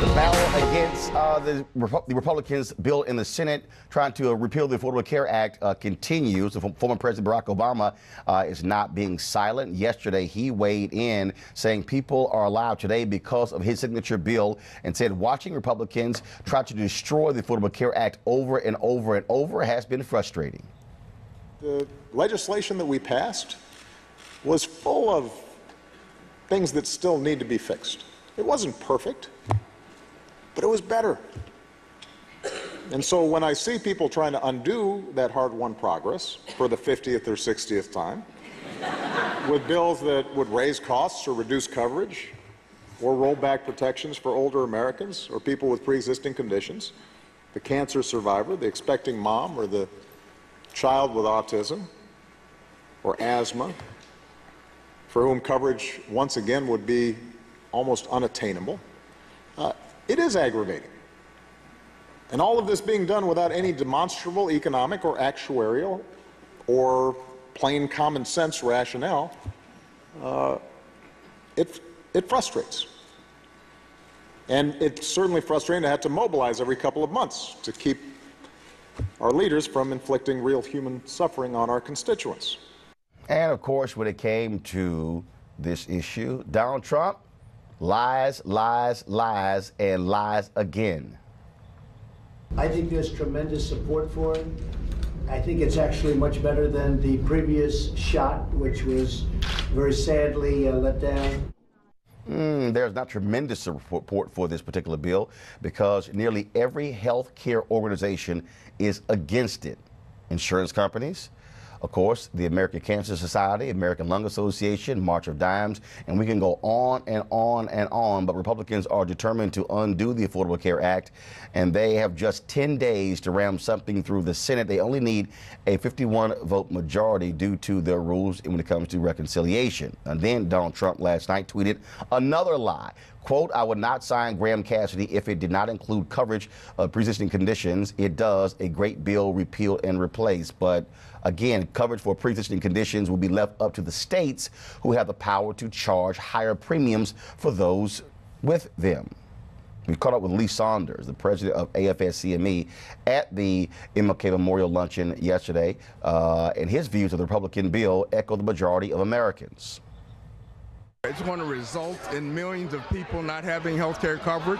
The battle against the Republicans' bill in the Senate trying to repeal the Affordable Care Act continues. Former President Barack Obama is not being silent. Yesterday, he weighed in saying people are allowed today because of his signature bill and said watching Republicans try to destroy the Affordable Care Act over and over and over has been frustrating. The legislation that we passed was full of things that still need to be fixed. It wasn't perfect, but it was better. And so when I see people trying to undo that hard-won progress for the 50th or 60th time with bills that would raise costs or reduce coverage or roll back protections for older Americans or people with pre-existing conditions, the cancer survivor, the expecting mom, or the child with autism or asthma, for whom coverage once again would be almost unattainable, it is aggravating. And all of this being done without any demonstrable economic or actuarial or plain common sense rationale, it frustrates. And it's certainly frustrating to have to mobilize every couple of months to keep our leaders from inflicting real human suffering on our constituents. And of course, when it came to this issue, Donald Trump lies, lies, lies, and lies again. I think there's tremendous support for it. I think it's actually much better than the previous shot, which was very sadly let down. There's not tremendous support for this particular bill because nearly every health care organization is against it. Insurance companies, of course, the American Cancer Society, American Lung Association, March of Dimes, and we can go on and on and on, but Republicans are determined to undo the Affordable Care Act, and they have just 10 days to ram something through the Senate. They only need a 51-vote majority due to their rules when it comes to reconciliation. And then Donald Trump last night tweeted another lie. Quote, I would not sign Graham-Cassidy if it did not include coverage of pre-existing conditions. It does. A great bill, repeal and replace. But again, coverage for pre-existing conditions will be left up to the states who have the power to charge higher premiums for those with them. We caught up with Lee Saunders, the president of AFSCME, at the MLK Memorial Luncheon yesterday, and his views of the Republican bill echo the majority of Americans. It's going to result in millions of people not having health care coverage.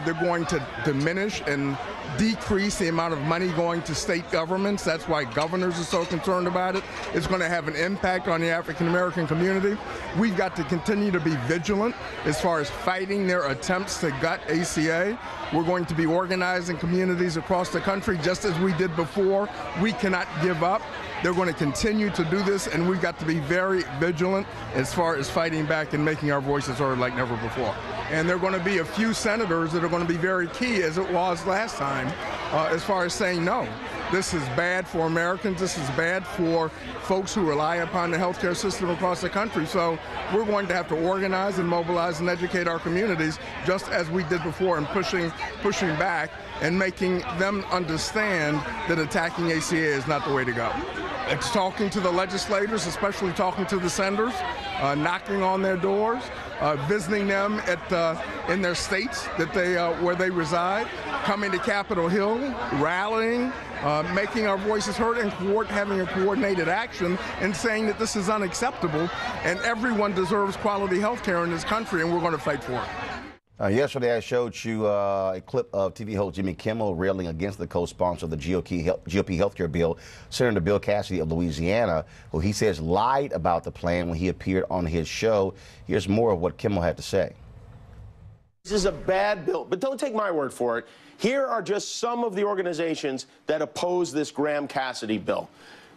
They're going to diminish and decrease the amount of money going to state governments. That's why governors are so concerned about it. It's going to have an impact on the African American community. We've got to continue to be vigilant as far as fighting their attempts to gut ACA. We're going to be organizing communities across the country just as we did before. We cannot give up. They're going to continue to do this, and we've got to be very vigilant as far as fighting back and making our voices heard like never before. And there are going to be a few senators that are going to be very key, as it was last time, as far as saying no. This is bad for Americans. This is bad for folks who rely upon the healthcare system across the country. So we're going to have to organize and mobilize and educate our communities just as we did before, and pushing back and making them understand that attacking ACA is not the way to go. It's talking to the legislators, especially talking to the senators, knocking on their doors, visiting them in their states that where they reside, coming to Capitol Hill, rallying, making our voices heard, and having a coordinated action and saying that this is unacceptable and everyone deserves quality health care in this country, and we're going to fight for it. Yesterday, I showed you a clip of TV host Jimmy Kimmel railing against the co-sponsor of the GOP health care bill, Senator Bill Cassidy of Louisiana, who he says lied about the plan when he appeared on his show. Here's more of what Kimmel had to say. This is a bad bill, but don't take my word for it. Here are just some of the organizations that oppose this Graham-Cassidy bill.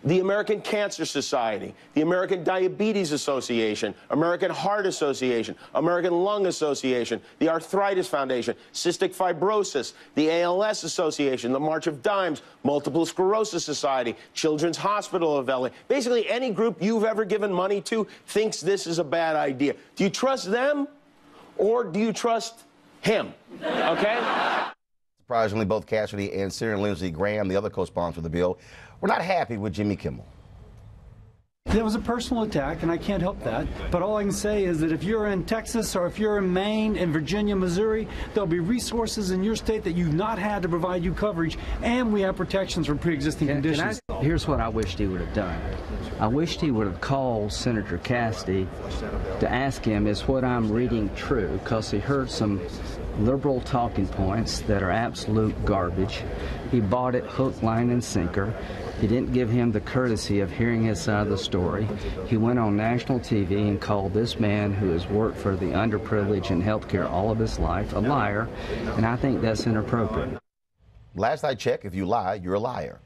The American Cancer Society, the American Diabetes Association, American Heart Association, American Lung Association, the Arthritis Foundation, Cystic Fibrosis, the ALS Association, the March of Dimes, Multiple Sclerosis Society, Children's Hospital of LA. Basically, any group you've ever given money to thinks this is a bad idea. Do you trust them or do you trust him? Okay? Surprisingly, both Cassidy and Senator Lindsey Graham, the other co-sponsor of the bill, were not happy with Jimmy Kimmel. That was a personal attack, and I can't help that. But all I can say is that if you're in Texas or if you're in Maine and Virginia, Missouri, there'll be resources in your state that you've not had to provide you coverage, and we have protections for pre-existing conditions. Here's what I wished he would have done. I wished he would have called Senator Cassidy to ask him, is what I'm reading true? Because he heard some liberal talking points that are absolute garbage. He bought it hook, line, and sinker. He didn't give him the courtesy of hearing his side of the story. He went on national TV and called this man who has worked for the underprivileged in healthcare all of his life a liar, and I think that's inappropriate. Last I checked, if you lie, you're a liar.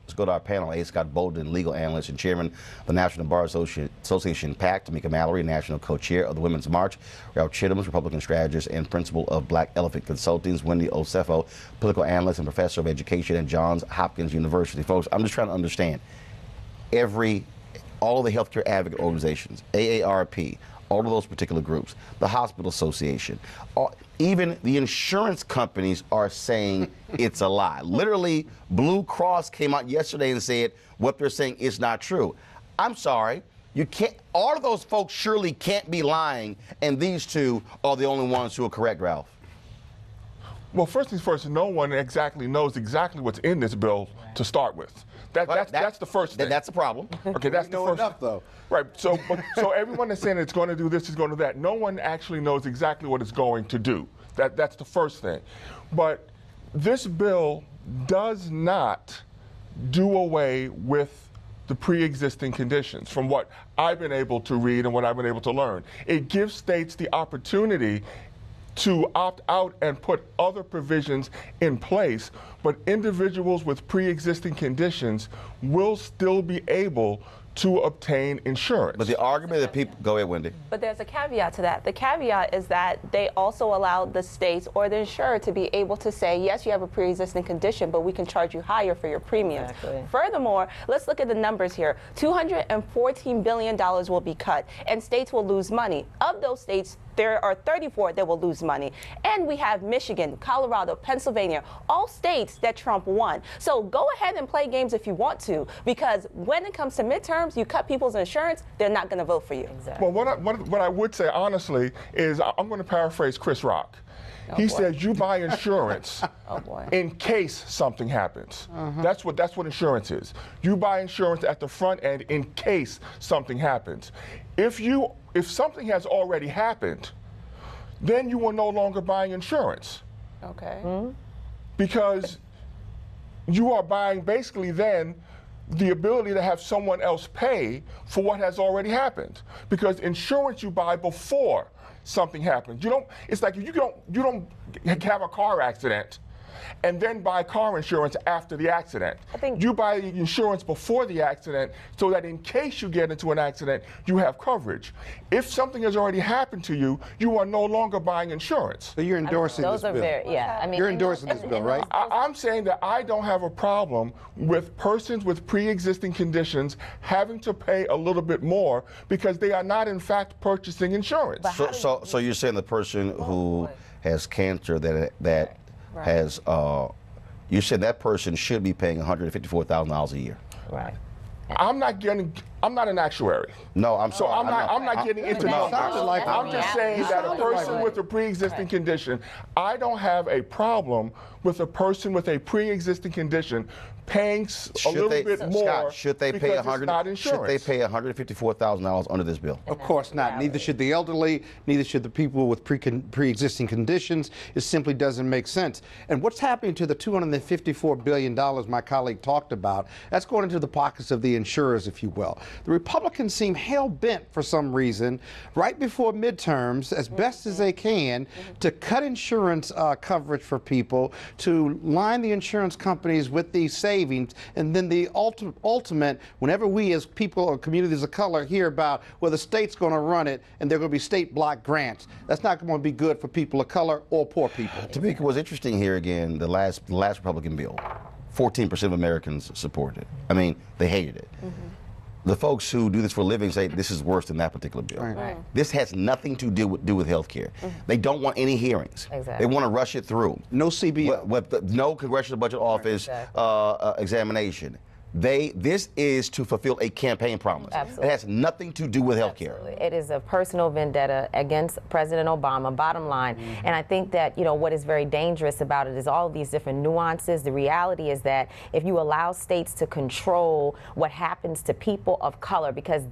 Let's go to our panel. A. Scott Bolden, legal analyst and chairman of the National Bar Association PAC, Tamika Mallory, national co-chair of the Women's March, Ralph Chittum's Republican strategist and principal of Black Elephant Consultings, Wendy Osefo, political analyst and professor of education at Johns Hopkins University. Folks, I'm just trying to understand. All of the healthcare advocate organizations, AARP, all of those particular groups, the Hospital Association, even the insurance companies are saying it's a lie. Literally, Blue Cross came out yesterday and said what they're saying is not true. I'm sorry, you can't. All of those folks surely can't be lying, and these two are the only ones who are correct, Ralph. Well, first things first, no one exactly knows exactly what's in this bill to start with. That's the first thing. That's a problem. Okay, that's the first. Enough, though. Right. So everyone that's saying it's going to do this, is going to do that. No one actually knows exactly what it's going to do. That's the first thing. But this bill does not do away with the pre-existing conditions, from what I've been able to read and what I've been able to learn. It gives states the opportunity to opt out and put other provisions in place, but individuals with pre-existing conditions will still be able to obtain insurance. But the argument that people, go ahead, Wendy. But there's a caveat to that. The caveat is that they also allow the states or the insurer to be able to say, yes, you have a pre-existing condition, but we can charge you higher for your premiums. Exactly. Furthermore, let's look at the numbers here. $214 billion will be cut, and states will lose money. Of those states, there are 34 that will lose money. And we have Michigan, Colorado, Pennsylvania, all states that Trump won. So go ahead and play games if you want to, because when it comes to midterms, you cut people's insurance, they're not going to vote for you. Exactly. Well, what I would say, honestly, is I'm going to paraphrase Chris Rock. He says you buy insurance in case something happens. That's what insurance is. You buy insurance at the front end in case something happens. If something has already happened, then you are no longer buying insurance. Okay. Because you are buying basically then the ability to have someone else pay for what has already happened. Because insurance you buy before something happens. It's like you don't have a car accident and then buy car insurance after the accident. You buy insurance before the accident so that in case you get into an accident, you have coverage. If something has already happened to you, you are no longer buying insurance. So you're endorsing this bill? You're endorsing this bill, right? I'm saying that I don't have a problem with persons with pre-existing conditions having to pay a little bit more because they are not, in fact, purchasing insurance. So you're saying the person who has cancer that has, you said that person should be paying $154,000 a year. Right. I'm not an actuary. No, I'm sorry. I'm not getting into numbers. I'm just saying that a person with a pre-existing condition, I don't have a problem with a person with a pre-existing condition paying a little bit more. Scott, should they pay $154,000 under this bill? Of course not. Neither should the elderly, neither should the people with pre-existing conditions. It simply doesn't make sense. And what's happening to the $254 billion my colleague talked about, that's going into the pockets of the insurers, if you will. The Republicans seem hell-bent for some reason, right before midterms, as best as they can, to cut insurance coverage for people, to line the insurance companies with these savings, and then the ultimate, whenever we as people or communities of color hear about, well, the state's going to run it and they're going to be state block grants, that's not going to be good for people of color or poor people. Tamika, what's interesting here again, the last Republican bill, 14% of Americans supported it. I mean, they hated it. The folks who do this for a living say this is worse than that particular bill. Right. This has nothing to do with health care. They don't want any hearings. Exactly. They want to rush it through. No CBO. No Congressional Budget Office examination. This is to fulfill a campaign promise. Absolutely. It has nothing to do with health care. It is a personal vendetta against President Obama, bottom line. And I think that, what is very dangerous about it is all of these different nuances. The reality is that if you allow states to control what happens to people of color, because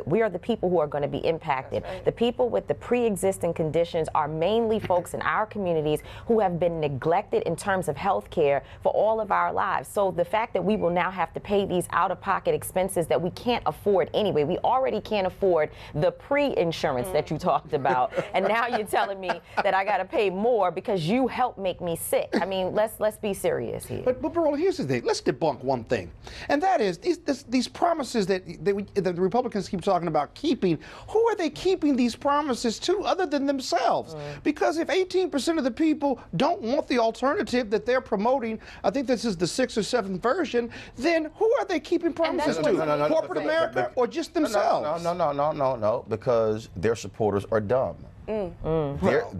we are the people who are going to be impacted. Right. The people with the pre-existing conditions are mainly folks in our communities who have been neglected in terms of health care for all of our lives. So the fact that we will now have to pay these out-of-pocket expenses that we can't afford anyway. We already can't afford the pre-insurance that you talked about, and now you're telling me that I got to pay more because you helped make me sick. I mean, let's be serious here. But Roland, here's the thing. Let's debunk one thing, and that is these promises that the Republicans keep talking about keeping. Who are they keeping these promises to other than themselves? Because if 18% of the people don't want the alternative that they're promoting, I think this is the 6th or 7th version, then who are they keeping promises to? Corporate America or just themselves? No, because their supporters are dumb. No, let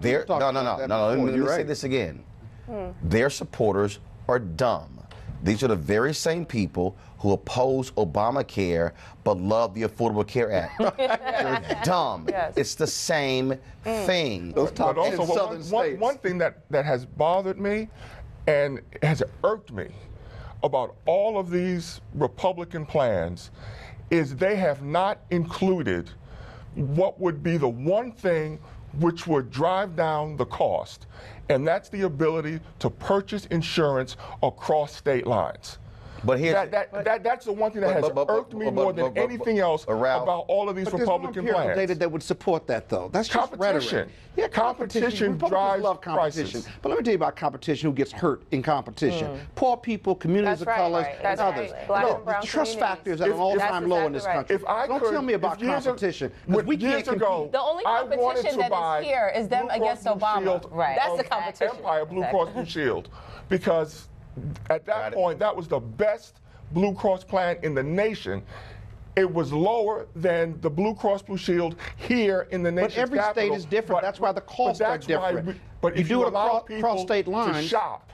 me say this again. Their supporters are dumb. These are the very same people who oppose Obamacare but love the Affordable Care Act. They're dumb. Yes. It's the same thing. But also, one thing that has bothered me and has irked me about all of these Republican plans is they have not included what would be the one thing which would drive down the cost, and that's the ability to purchase insurance across state lines. But that's the one thing that has irked me more than anything else about all of these Republican plans. Data that would support that, though. That's just rhetoric. Yeah, competition drives love competition. Prices. But let me tell you about competition. Who gets hurt in competition? Poor people, communities of colors, and others. Trust factors at an all-time low in this country. Don't tell me about competition. We can't compete. The only competition that is here is them against Obama. Right. That's the competition. Empire Blue Cross Blue Shield, because at that point, that was the best Blue Cross plan in the nation. It was lower than the Blue Cross Blue Shield here in the nation's capital. But every state is different. That's why the costs are different. But if you allow people to shop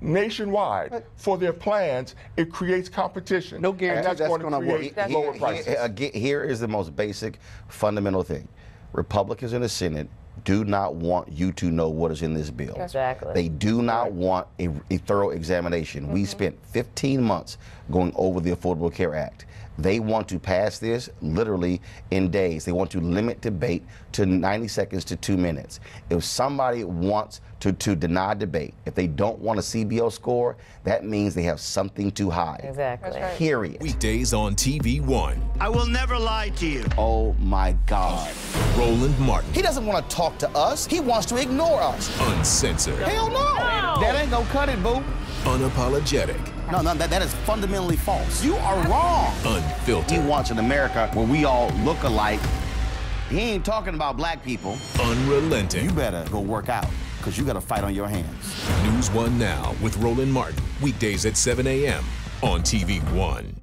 nationwide for their plans, it creates competition. No guarantee that's going to create lower prices. Here is the most basic, fundamental thing. Republicans in the Senate do not want you to know what is in this bill. Exactly. They do not want a thorough examination. We spent 15 months going over the Affordable Care Act. They want to pass this literally in days. They want to limit debate to 90 seconds to 2 minutes. If somebody wants to deny debate, if they don't want a CBO score, that means they have something to hide. Exactly. Period. Weekdays on TV One. I will never lie to you. Oh my God. Roland Martin. He doesn't want to talk to us. He wants to ignore us. Uncensored. Hell no. That ain't gonna cut it, boo. Unapologetic. No, that is fundamentally false. You are wrong. Unfiltered. He wants an America where we all look alike. He ain't talking about black people. Unrelenting. You better go work out, because you got a fight on your hands. NewsOne Now with Roland Martin. Weekdays at 7 a.m. on TV One.